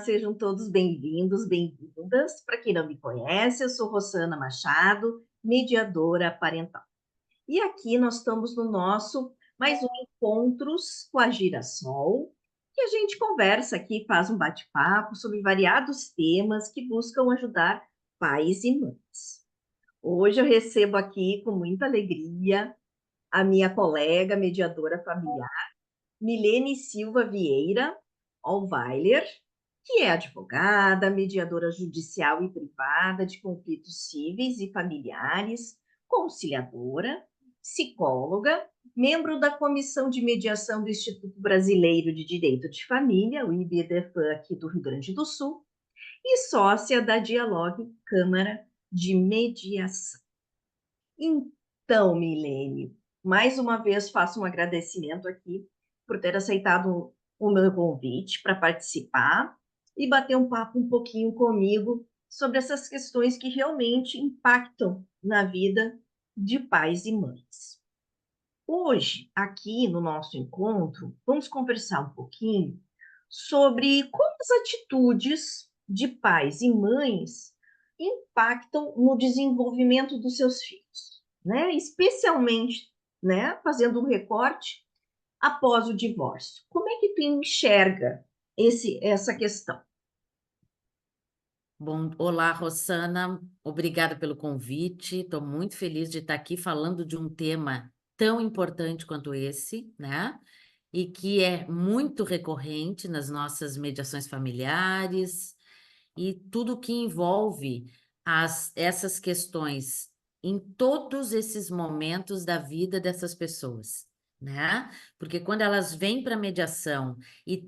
sejam todos bem-vindos, bem-vindas. Para quem não me conhece, eu sou Rosana Machado, mediadora parental. E aqui nós estamos no nosso mais um Encontros com a Girassol, que a gente conversa aqui, faz um bate-papo sobre variados temas que buscam ajudar pais e mães. Hoje eu recebo aqui com muita alegria a minha colega mediadora familiar, Milene Silva Vieira Allweiler, que é advogada, mediadora judicial e privada de conflitos cíveis e familiares, conciliadora, psicóloga, membro da Comissão de Mediação do Instituto Brasileiro de Direito de Família, o IBDFAM aqui do Rio Grande do Sul, e sócia da Dialogue Câmara de Mediação. Então, Milene, mais uma vez faço um agradecimento aqui por ter aceitado o meu convite para participar e bater um papo um pouquinho comigo sobre essas questões que realmente impactam na vida de pais e mães. Hoje, aqui no nosso encontro, vamos conversar um pouquinho sobre como as atitudes de pais e mães impactam no desenvolvimento dos seus filhos, né? Especialmente, né, fazendo um recorte após o divórcio. Como é que tu enxerga essa questão? Bom, olá, Rosana. Obrigada pelo convite. Estou muito feliz de estar aqui falando de um tema tão importante quanto esse, né? E que é muito recorrente nas nossas mediações familiares e tudo que envolve essas questões em todos esses momentos da vida dessas pessoas, né? Porque quando elas vêm para a mediação e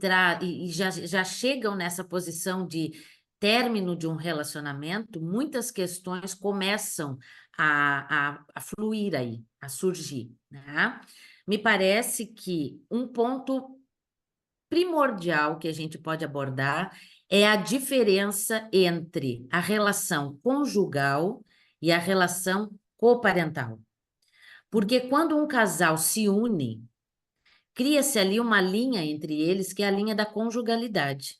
já chegam nessa posição de término de um relacionamento, muitas questões começam a fluir aí, a surgir, né? Me parece que um ponto primordial que a gente pode abordar é a diferença entre a relação conjugal e a relação coparental. Porque quando um casal se une, cria-se ali uma linha entre eles que é a linha da conjugalidade.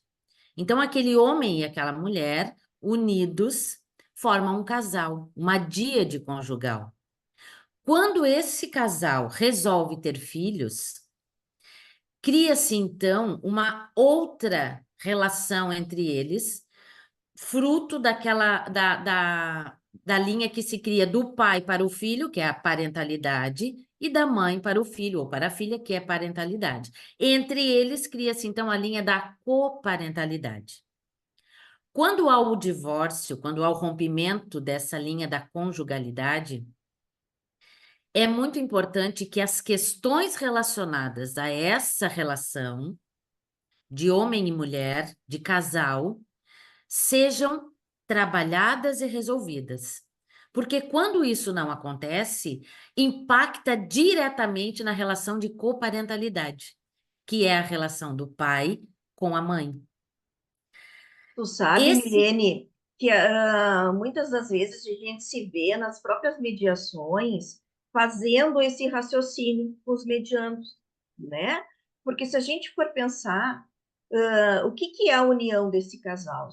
Então, aquele homem e aquela mulher, unidos, formam um casal, uma díade conjugal. Quando esse casal resolve ter filhos, cria-se então uma outra relação entre eles, fruto da linha que se cria do pai para o filho, que é a parentalidade, e da mãe para o filho ou para a filha, que é a parentalidade. Entre eles, cria-se então a linha da coparentalidade. Quando há o divórcio, quando há o rompimento dessa linha da conjugalidade, é muito importante que as questões relacionadas a essa relação de homem e mulher, de casal, sejam trabalhadas e resolvidas. Porque quando isso não acontece, impacta diretamente na relação de coparentalidade, que é a relação do pai com a mãe. Tu sabe, Esse Milene, que muitas das vezes a gente se vê nas próprias mediações fazendo esse raciocínio com os medianos, né? Porque se a gente for pensar, o que que é a união desse casal?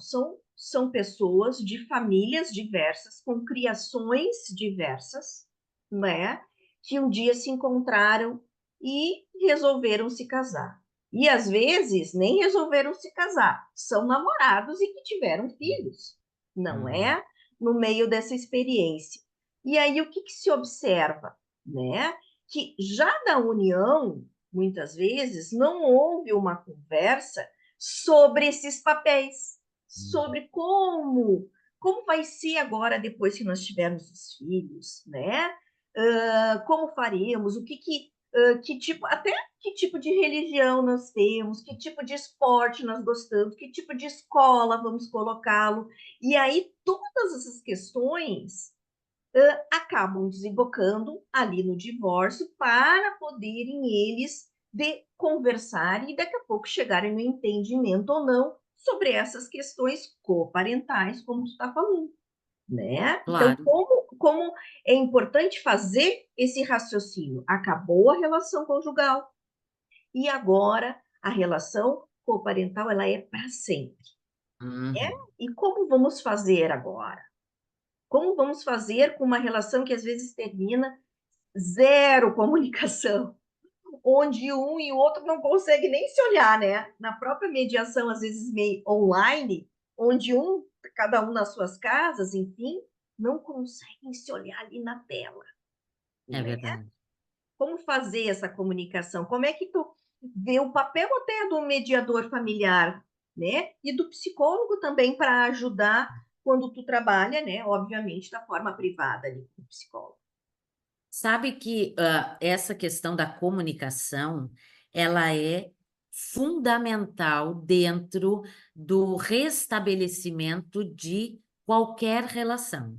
São pessoas de famílias diversas, com criações diversas, né? Que um dia se encontraram e resolveram se casar. E às vezes nem resolveram se casar, são namorados e que tiveram filhos, não Uhum. é? No meio dessa experiência. E aí o que que se observa, né? Que já da união, muitas vezes, não houve uma conversa sobre esses papéis, sobre como vai ser agora depois que nós tivermos os filhos, né? Como faremos, que tipo, até que tipo de religião nós temos, que tipo de esporte nós gostamos, que tipo de escola vamos colocá-lo. E aí todas essas questões acabam desembocando ali no divórcio para poderem eles conversar e daqui a pouco chegarem no entendimento ou não sobre essas questões coparentais, como tu está falando, né? Então, Claro. como é importante fazer esse raciocínio? Acabou a relação conjugal e agora a relação coparental ela é para sempre. Uhum. E como vamos fazer agora? Como vamos fazer com uma relação que às vezes termina zero comunicação, onde um e o outro não conseguem nem se olhar, né? Na própria mediação, às vezes meio online, onde cada um nas suas casas, enfim, não conseguem se olhar ali na tela, É né? verdade. Como fazer essa comunicação? Como é que tu vê o papel até do mediador familiar, né? E do psicólogo também para ajudar quando tu trabalha, né? Obviamente, da forma privada ali, com o psicólogo. Sabe que essa questão da comunicação, ela é fundamental dentro do restabelecimento de qualquer relação.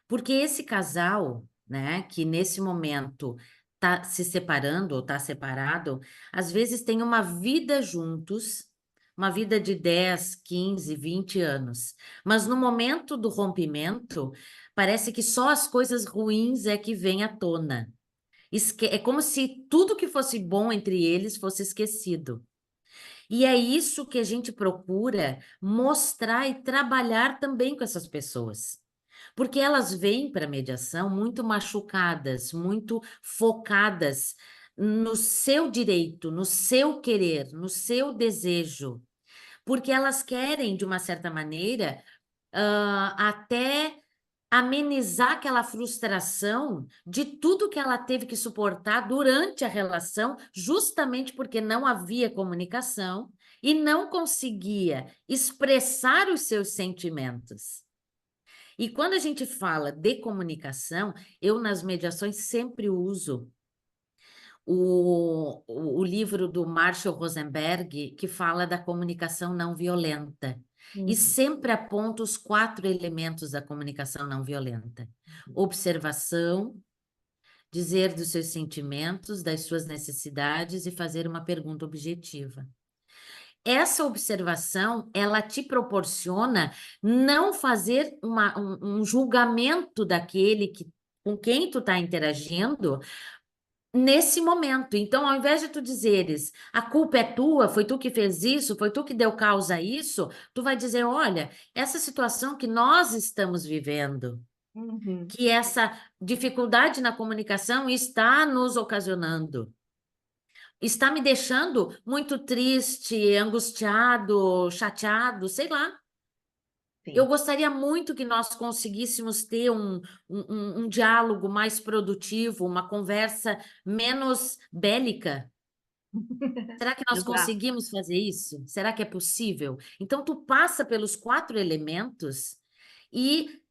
Porque esse casal, né, que nesse momento está se separando ou está separado, às vezes tem uma vida juntos, uma vida de 10, 15, 20 anos. Mas no momento do rompimento, parece que só as coisas ruins é que vêm à tona. É como se tudo que fosse bom entre eles fosse esquecido. E é isso que a gente procura mostrar e trabalhar também com essas pessoas. Porque elas vêm para a mediação muito machucadas, muito focadas no seu direito, no seu querer, no seu desejo. Porque elas querem, de uma certa maneira, até amenizar aquela frustração de tudo que ela teve que suportar durante a relação, justamente porque não havia comunicação e não conseguia expressar os seus sentimentos. E quando a gente fala de comunicação, eu nas mediações sempre uso o livro do Marshall Rosenberg, que fala da comunicação não violenta. E Uhum. sempre aponta os 4 elementos da comunicação não violenta: observação, dizer dos seus sentimentos, das suas necessidades e fazer uma pergunta objetiva. Essa observação, ela te proporciona não fazer um julgamento daquele com quem tu está interagindo nesse momento. Então, ao invés de tu dizeres, a culpa é tua, foi tu que fez isso, foi tu que deu causa a isso, tu vai dizer, olha, essa situação que nós estamos vivendo, Uhum. que essa dificuldade na comunicação está nos ocasionando, está me deixando muito triste, angustiado, chateado, sei lá. Eu Sim. gostaria muito que nós conseguíssemos ter um diálogo mais produtivo, uma conversa menos bélica. Será que nós Exato. conseguimos fazer isso? Será que é possível? Então, tu passa pelos 4 elementos e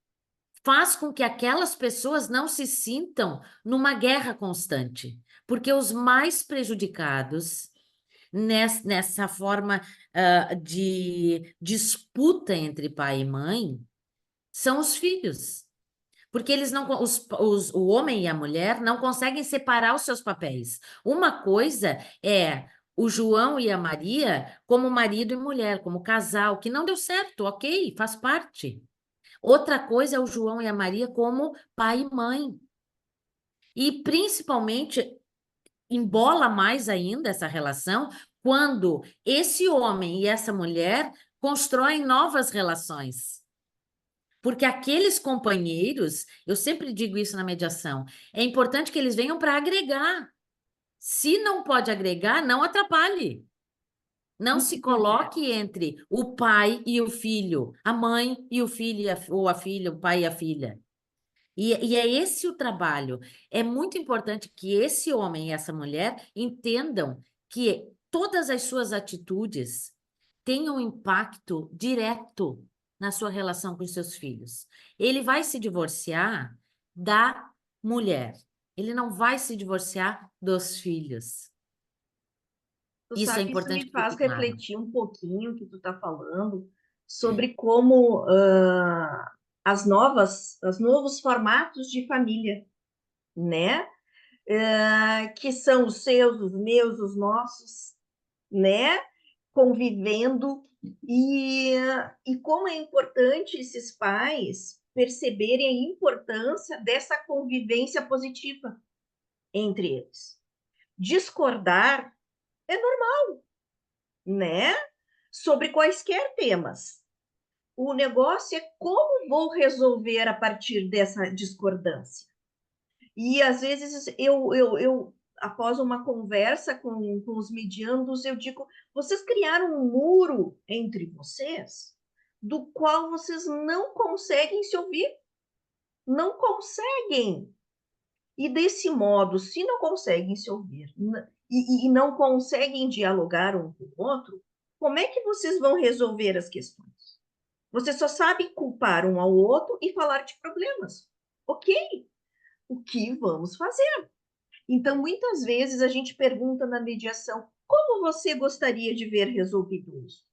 faz com que aquelas pessoas não se sintam numa guerra constante, porque os mais prejudicados nessa forma de disputa entre pai e mãe são os filhos. Porque eles não, o homem e a mulher não conseguem separar os seus papéis. Uma coisa é o João e a Maria como marido e mulher, como casal, que não deu certo, ok, faz parte. Outra coisa é o João e a Maria como pai e mãe. E principalmente embola mais ainda essa relação quando esse homem e essa mulher constroem novas relações. Porque aqueles companheiros, eu sempre digo isso na mediação, é importante que eles venham para agregar. Se não pode agregar, não atrapalhe. Não se coloque entre o pai e o filho, a mãe e o filho, ou a filha, o pai e a filha. E é esse o trabalho. É muito importante que esse homem e essa mulher entendam que todas as suas atitudes tenham um impacto direto na sua relação com os seus filhos. Ele vai se divorciar da mulher. Ele não vai se divorciar dos filhos. Tu Isso é sabe, isso importante me que faz fique claro. refletir um pouquinho o que tu está falando sobre como os novos formatos de família, né? Que são os seus, os meus, os nossos, né? Convivendo e como é importante esses pais perceberem a importância dessa convivência positiva entre eles. Discordar é normal, né? Sobre quaisquer temas. O negócio é como vou resolver a partir dessa discordância. E às vezes eu após uma conversa com os mediandos, eu digo: vocês criaram um muro entre vocês, do qual vocês não conseguem se ouvir, não conseguem. E desse modo, se não conseguem se ouvir e não conseguem dialogar um com o outro, como é que vocês vão resolver as questões? Você só sabe culpar um ao outro e falar de problemas. Ok, o que vamos fazer? Então, muitas vezes a gente pergunta na mediação: como você gostaria de ver resolvido isso?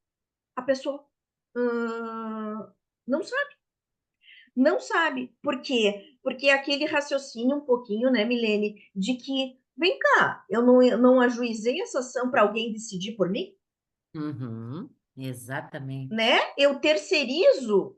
A pessoa não sabe. Não sabe. Por quê? Porque é aquele raciocínio um pouquinho, né, Milene, de que, vem cá, eu não ajuizei essa ação para alguém decidir por mim, Uhum, exatamente. né? Eu terceirizo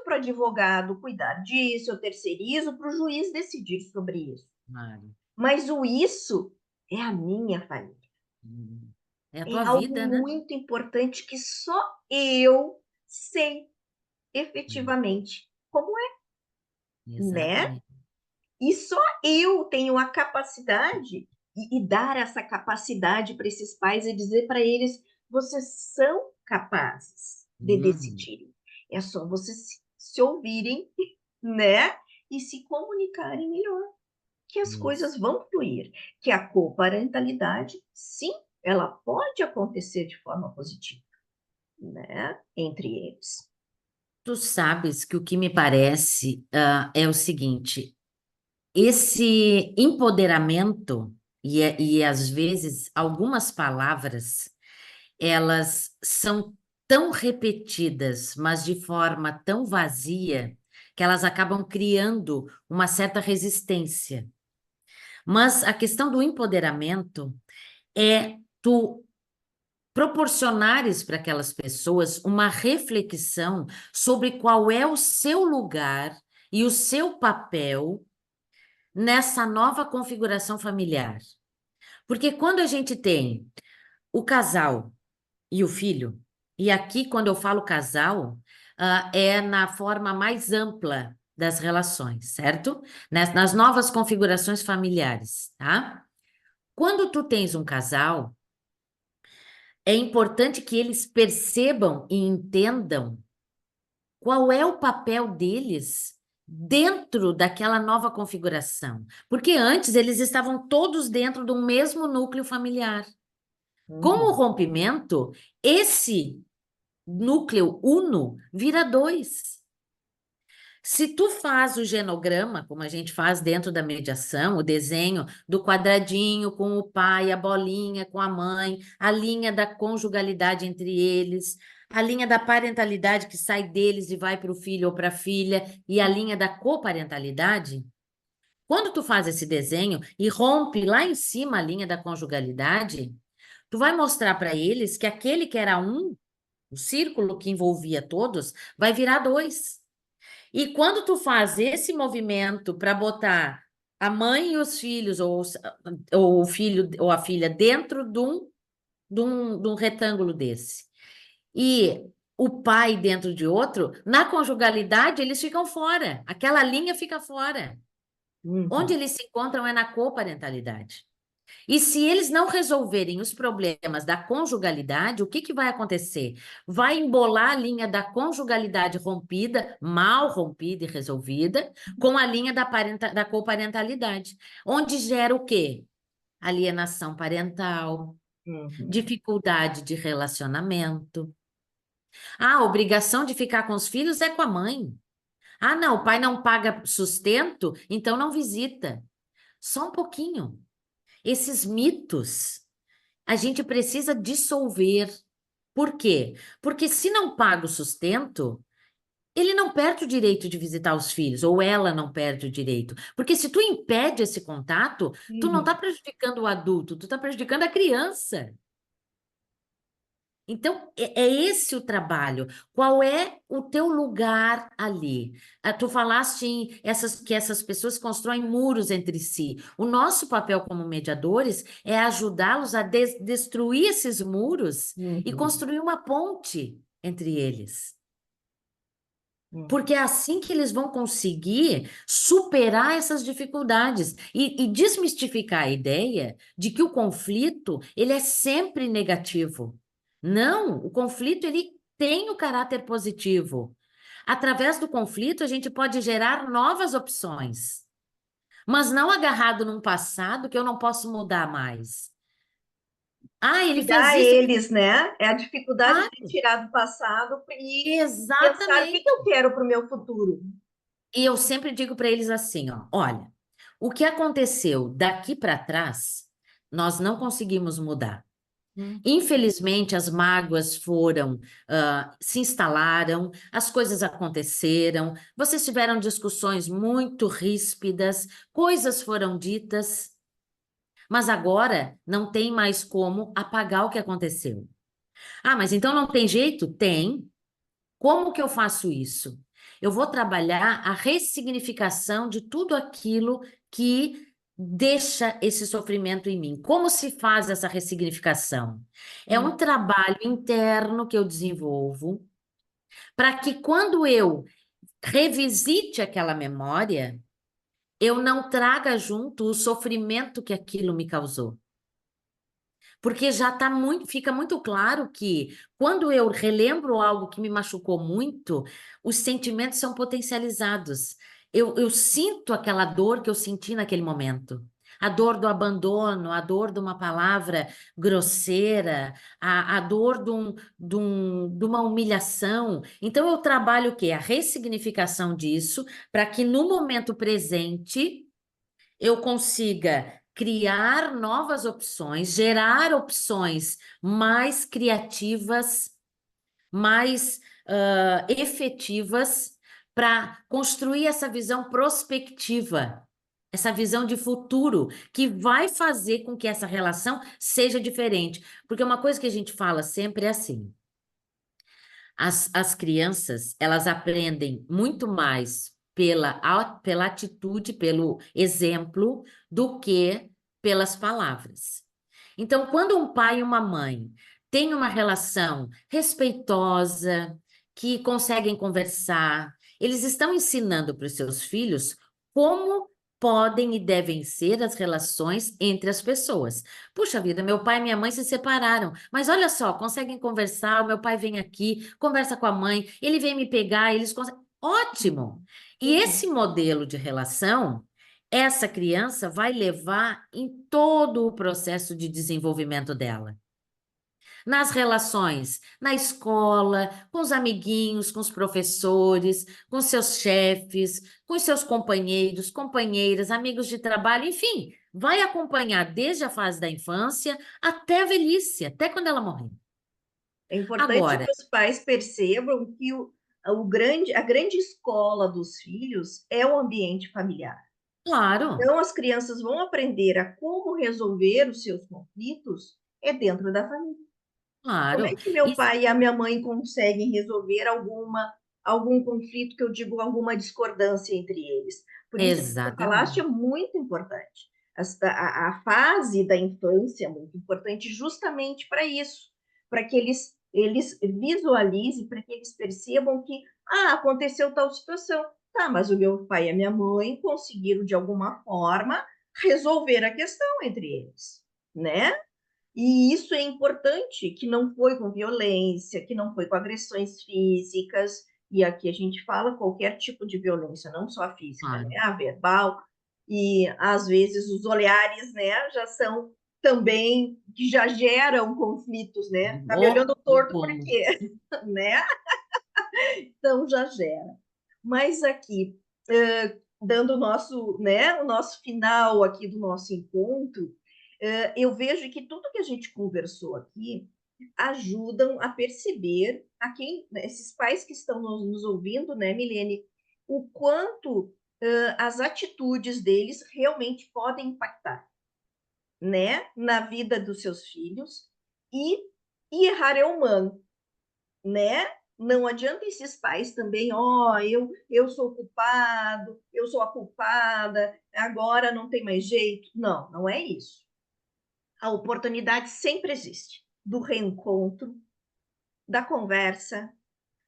para o advogado cuidar disso, eu terceirizo para o juiz decidir sobre isso. Claro. Mas o isso é a minha família. Uhum. É a É tua vida, algo né? muito importante que só eu sei Hum, efetivamente como é, né? exatamente. E só eu tenho a capacidade e dar essa capacidade para esses pais e dizer para eles: vocês são capazes de Uhum, decidirem. É só vocês se ouvirem, né? E se comunicarem melhor, que as isso. coisas vão fluir. Que a coparentalidade, sim, ela pode acontecer de forma positiva, né? Entre eles. Tu sabes que o que me parece, é o seguinte: esse empoderamento e às vezes algumas palavras, elas são tão repetidas, mas de forma tão vazia, que elas acabam criando uma certa resistência. Mas a questão do empoderamento é tu proporcionares para aquelas pessoas uma reflexão sobre qual é o seu lugar e o seu papel nessa nova configuração familiar. Porque quando a gente tem o casal e o filho, e aqui, quando eu falo casal, é na forma mais ampla das relações, certo? Nas novas configurações familiares, tá? Quando tu tens um casal, é importante que eles percebam e entendam qual é o papel deles dentro daquela nova configuração. Porque antes eles estavam todos dentro do mesmo núcleo familiar. Com o Uhum. rompimento, esse núcleo uno vira dois. Se tu faz o genograma, como a gente faz dentro da mediação, o desenho do quadradinho com o pai, a bolinha com a mãe, a linha da conjugalidade entre eles, a linha da parentalidade que sai deles e vai para o filho ou para a filha, e a linha da coparentalidade, quando tu faz esse desenho e rompe lá em cima a linha da conjugalidade, tu vai mostrar para eles que aquele que era um, o círculo que envolvia todos, vai virar dois. E quando tu faz esse movimento para botar a mãe e os filhos, ou o filho ou a filha dentro de um retângulo desse, e o pai dentro de outro, na conjugalidade eles ficam fora, aquela linha fica fora. Onde Uhum. eles se encontram é na coparentalidade. E se eles não resolverem os problemas da conjugalidade, o que que vai acontecer? Vai embolar a linha da conjugalidade rompida, mal rompida e resolvida, com a linha da coparentalidade, onde gera o quê? Alienação parental, Uhum. dificuldade de relacionamento. Ah, a obrigação de ficar com os filhos é com a mãe. Ah, não, o pai não paga sustento, então não visita. Só um pouquinho. Esses mitos a gente precisa dissolver. Por quê? Porque se não paga o sustento, ele não perde o direito de visitar os filhos, ou ela não perde o direito. Porque se tu impede esse contato, tu não está Uhum. prejudicando o adulto, tu está prejudicando a criança. Então, é esse o trabalho. Qual é o teu lugar ali? Tu falaste que essas pessoas constroem muros entre si. O nosso papel como mediadores é ajudá-los a destruir esses muros e Uhum. construir uma ponte entre eles. Porque é assim que eles vão conseguir superar essas dificuldades e desmistificar a ideia de que o conflito, ele é sempre negativo. Não, o conflito, ele tem o caráter positivo. Através do conflito, a gente pode gerar novas opções, mas não agarrado num passado que eu não posso mudar mais. Ah, ele fez Tirar isso. eles, né? É a dificuldade de Claro, tirar do passado e pensar o que que exatamente. eu quero para o meu futuro. E eu sempre digo para eles assim, ó, olha, o que aconteceu daqui para trás, nós não conseguimos mudar. Hum. Infelizmente, as mágoas foram, se instalaram, as coisas aconteceram, vocês tiveram discussões muito ríspidas, coisas foram ditas, mas agora não tem mais como apagar o que aconteceu. Ah, mas então não tem jeito? Tem. Como que eu faço isso? Eu vou trabalhar a ressignificação de tudo aquilo que deixa esse sofrimento em mim. Como se faz essa ressignificação? É Hum. um trabalho interno que eu desenvolvo para que quando eu revisite aquela memória, eu não traga junto o sofrimento que aquilo me causou. Porque já tá muito, fica muito claro que quando eu relembro algo que me machucou muito, os sentimentos são potencializados. Eu sinto aquela dor que eu senti naquele momento. A dor do abandono, a dor de uma palavra grosseira, a dor de uma humilhação. Então, eu trabalho o quê? A ressignificação disso, para que no momento presente eu consiga criar novas opções, gerar opções mais criativas, mais efetivas para construir essa visão prospectiva, essa visão de futuro que vai fazer com que essa relação seja diferente. Porque uma coisa que a gente fala sempre é assim: as crianças, elas aprendem muito mais pela atitude, pelo exemplo, do que pelas palavras. Então, quando um pai e uma mãe têm uma relação respeitosa, que conseguem conversar, eles estão ensinando para os seus filhos como podem e devem ser as relações entre as pessoas. Puxa vida, meu pai e minha mãe se separaram, mas olha só, conseguem conversar, o meu pai vem aqui, conversa com a mãe, ele vem me pegar, eles conseguem. Ótimo! E Uhum. esse modelo de relação, essa criança vai levar em todo o processo de desenvolvimento dela. Nas relações, na escola, com os amiguinhos, com os professores, com seus chefes, com os seus companheiros, companheiras, amigos de trabalho, enfim, vai acompanhar desde a fase da infância até a velhice, até quando ela morrer. É importante Agora, que os pais percebam que a grande escola dos filhos é o ambiente familiar. claro, Então, as crianças vão aprender a como resolver os seus conflitos é dentro da família. Como é claro, que meu isso, pai e a minha mãe conseguem resolver algum conflito, que eu digo alguma discordância entre eles? Por isso que você falaste é exatamente, muito importante. A fase da infância é muito importante justamente para isso, para que eles visualizem, para que eles percebam que aconteceu tal situação. Tá, mas o meu pai e a minha mãe conseguiram, de alguma forma, resolver a questão entre eles, né? E isso é importante, que não foi com violência, que não foi com agressões físicas, e aqui a gente fala qualquer tipo de violência, não só a física, claro, né? A verbal, e às vezes os olhares, né, já são também, que já geram conflitos, né? Tá me olhando torto por como, quê? Né? Então já gera. Mas aqui, dando o nosso final aqui do nosso encontro, eu vejo que tudo que a gente conversou aqui ajudam a perceber a quem, né, esses pais que estão nos ouvindo, né, Milene, o quanto as atitudes deles realmente podem impactar, né, na vida dos seus filhos e, e errar é humano, né? Não adianta esses pais também, eu sou o culpado, eu sou a culpada, agora não tem mais jeito. Não, não é isso. A oportunidade sempre existe do reencontro, da conversa,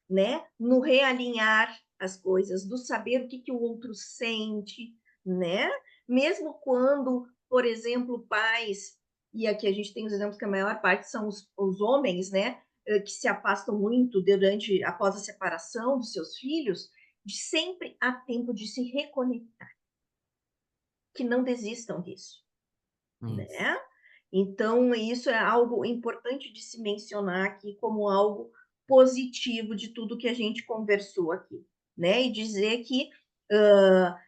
né? No realinhar. as coisas, do saber o que, que o outro sente, né? Mesmo quando, por exemplo, pais, e aqui a gente tem os exemplos que a maior parte são os homens, né? Que se afastam muito após a separação dos seus filhos, de sempre há tempo de se reconectar, que não desistam disso, Isso. né? Então, isso é algo importante de se mencionar aqui como algo positivo de tudo que a gente conversou aqui, né? E dizer que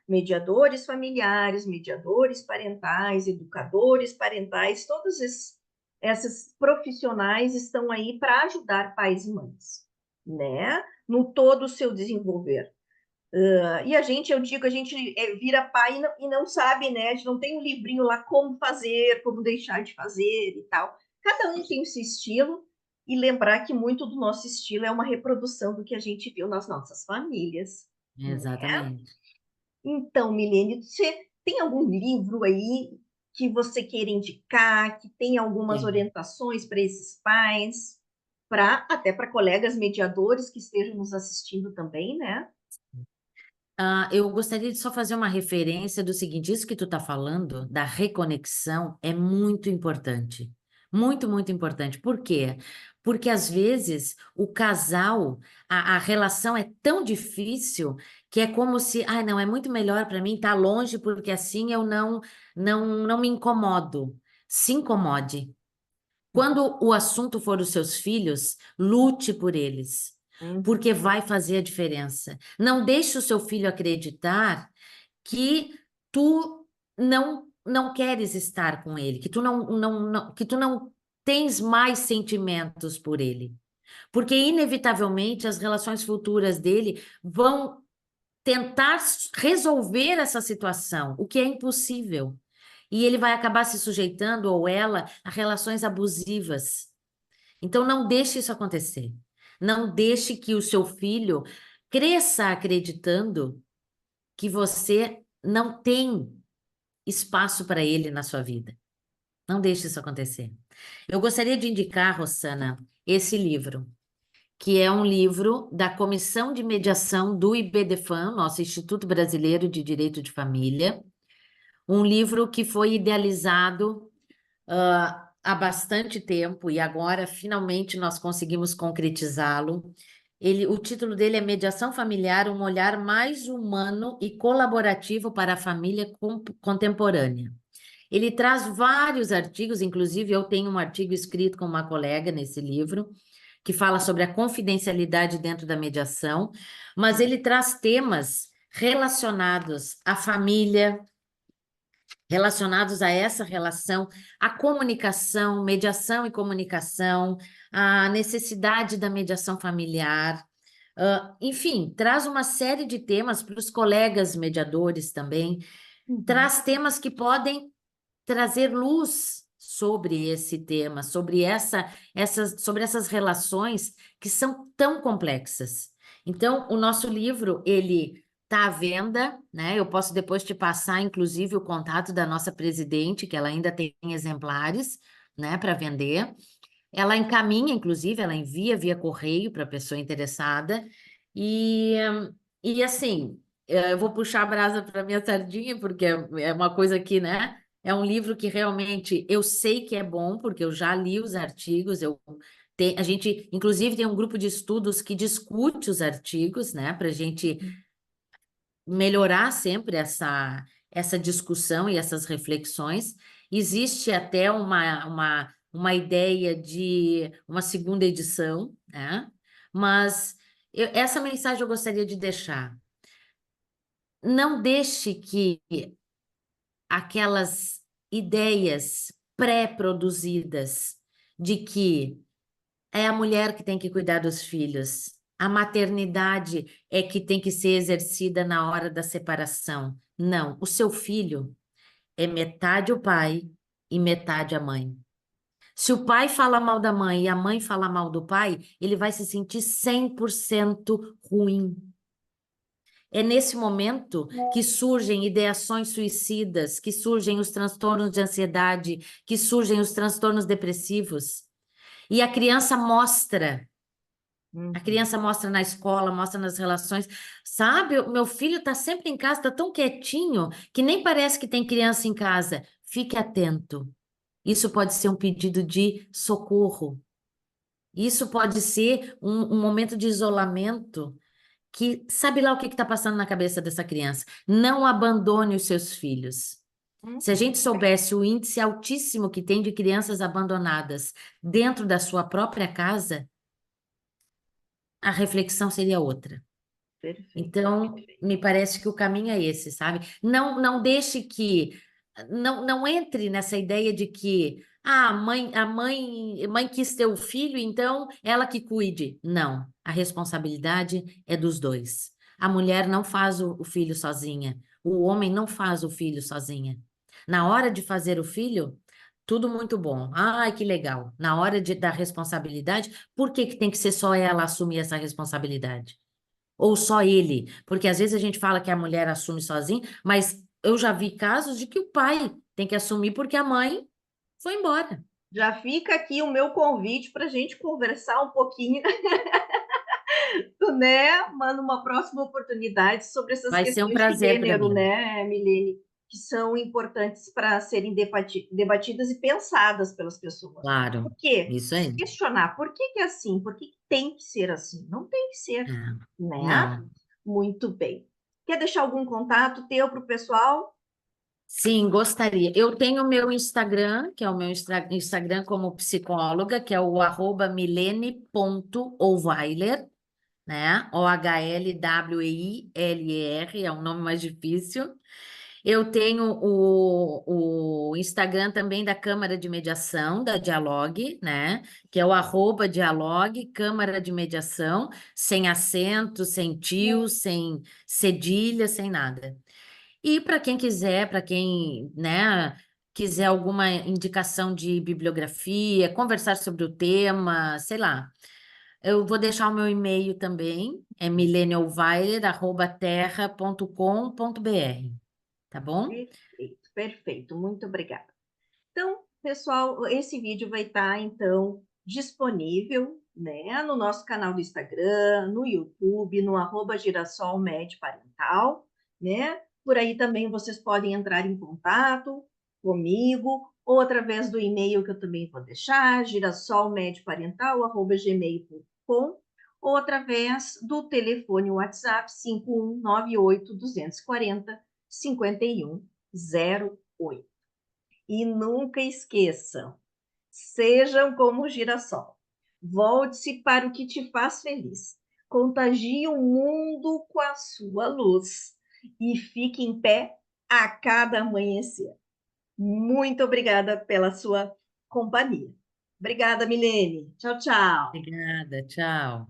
mediadores familiares, mediadores parentais, educadores parentais, todos esses profissionais estão aí para ajudar pais e mães, né? No todo o seu desenvolver. E eu digo, a gente vira pai e não sabe, né? A gente não tem um livrinho lá como fazer, como deixar de fazer e tal. Cada um tem o seu estilo, e lembrar que muito do nosso estilo é uma reprodução do que a gente viu nas nossas famílias, né? Exatamente. Então, Milene, você tem algum livro aí que você queira indicar, que tem algumas Tem. orientações para esses pais, até para colegas mediadores que estejam nos assistindo também, né? Eu gostaria de só fazer uma referência do seguinte: isso que tu está falando, da reconexão, é muito importante. Muito, muito importante. Por quê? Porque às vezes o casal, a relação é tão difícil que é como se, ai, não, é muito melhor para mim estar longe, porque assim eu não me incomodo. Se incomode. Quando o assunto for os seus filhos, lute por eles, Uhum. porque vai fazer a diferença. Não deixe o seu filho acreditar que tu não queres estar com ele, que tu que tu não tens mais sentimentos por ele, porque inevitavelmente as relações futuras dele vão tentar resolver essa situação, o que é impossível. E ele vai acabar se sujeitando, ou ela, a relações abusivas. Então, não deixe isso acontecer. Não deixe que o seu filho cresça acreditando que você não tem espaço para ele na sua vida. Não deixe isso acontecer. Eu gostaria de indicar, Rossana, esse livro, que é um livro da Comissão de Mediação do IBDFAM, nosso Instituto Brasileiro de Direito de Família, um livro que foi idealizado há bastante tempo e agora finalmente nós conseguimos concretizá-lo. O título dele é Mediação Familiar, um olhar mais humano e colaborativo para a família contemporânea. Ele traz vários artigos, inclusive eu tenho um artigo escrito com uma colega nesse livro, que fala sobre a confidencialidade dentro da mediação, mas ele traz temas relacionados à família, relacionados a essa relação, a comunicação, mediação e comunicação, a necessidade da mediação familiar, enfim, traz uma série de temas para os colegas mediadores também, Uhum. traz temas que podem trazer luz sobre esse tema, sobre essas relações que são tão complexas. Então, o nosso livro, ele está à venda, né? Eu posso depois te passar, inclusive, o contato da nossa presidente, que ela ainda tem exemplares, né, para vender. Ela encaminha, inclusive, ela envia via correio para a pessoa interessada. E, e assim, eu vou puxar a brasa para minha sardinha, porque é uma coisa que, né? É um livro que realmente eu sei que é bom, porque eu já li os artigos, a gente, inclusive, tem um grupo de estudos que discute os artigos, né? Para a gente melhorar sempre essa discussão e essas reflexões. Existe até uma ideia de uma segunda edição, né? Mas essa mensagem eu gostaria de deixar. Não deixe que aquelas ideias pré-produzidas de que é a mulher que tem que cuidar dos filhos, a maternidade é que tem que ser exercida na hora da separação. Não, o seu filho é metade o pai e metade a mãe. Se o pai fala mal da mãe e a mãe fala mal do pai, ele vai se sentir 100% ruim. É nesse momento que surgem ideações suicidas, que surgem os transtornos de ansiedade, que surgem os transtornos depressivos. E a criança mostra A Uhum. criança mostra na escola, mostra nas relações. Sabe, o meu filho está sempre em casa, está tão quietinho que nem parece que tem criança em casa. Fique atento. Isso pode ser um pedido de socorro. Isso pode ser um momento de isolamento que sabe lá o que está passando na cabeça dessa criança. Não abandone os seus filhos. Se a Uhum. gente soubesse o índice altíssimo que tem de crianças abandonadas dentro da sua própria casa, a reflexão seria outra. Perfeito. Então, me parece que o caminho é esse, sabe? Não deixe que, não entre nessa ideia de que mãe quis ter o filho, então ela que cuide. Não, a responsabilidade é dos dois. A mulher não faz o filho sozinha, o homem não faz o filho sozinha. Na hora de fazer o filho, tudo muito bom. Ai, que legal. Na hora da responsabilidade, por que que tem que ser só ela assumir essa responsabilidade? Ou só ele? Porque às vezes a gente fala que a mulher assume sozinha, mas eu já vi casos de que o pai tem que assumir porque a mãe foi embora. Já fica aqui o meu convite para a gente conversar um pouquinho, né? Mas numa próxima oportunidade sobre essas Vai ser um questões de prazer para gênero, mim. né, Milene? Que são importantes para serem debatidas e pensadas pelas pessoas. Claro, Por quê? isso Se aí. questionar por que que é assim, por que que tem que ser assim? Não tem que ser, É. né? Não. Muito bem. Quer deixar algum contato teu para o pessoal? Sim, gostaria. Eu tenho o meu Instagram, que é o meu Instagram como psicóloga, que é o @milene.oweiler, né? Ohlweiler, é um nome mais difícil. Eu tenho o Instagram também da Câmara de Mediação, da Dialogue, né? Que é o @Dialogue, Câmara de Mediação, sem acento, sem tio, sem cedilha, sem nada. E para quem quiser, para quem, né, quiser alguma indicação de bibliografia, conversar sobre o tema, sei lá, eu vou deixar o meu e-mail também, é milenialweiler@terra.com.br, tá bom? Perfeito, perfeito. Muito obrigada. Então, pessoal, esse vídeo vai estar, então, disponível, né, no nosso canal do Instagram, no YouTube, no @girassolmed parental, né? Por aí também vocês podem entrar em contato comigo, ou através do e-mail que eu também vou deixar, girassolmedparental@gmail.com, ou através do telefone WhatsApp 5198-240-5108. E nunca esqueçam, sejam como o girassol. Volte-se para o que te faz feliz. Contagie o mundo com a sua luz. E fique em pé a cada amanhecer. Muito obrigada pela sua companhia. Obrigada, Milene. Tchau, tchau. Obrigada, tchau.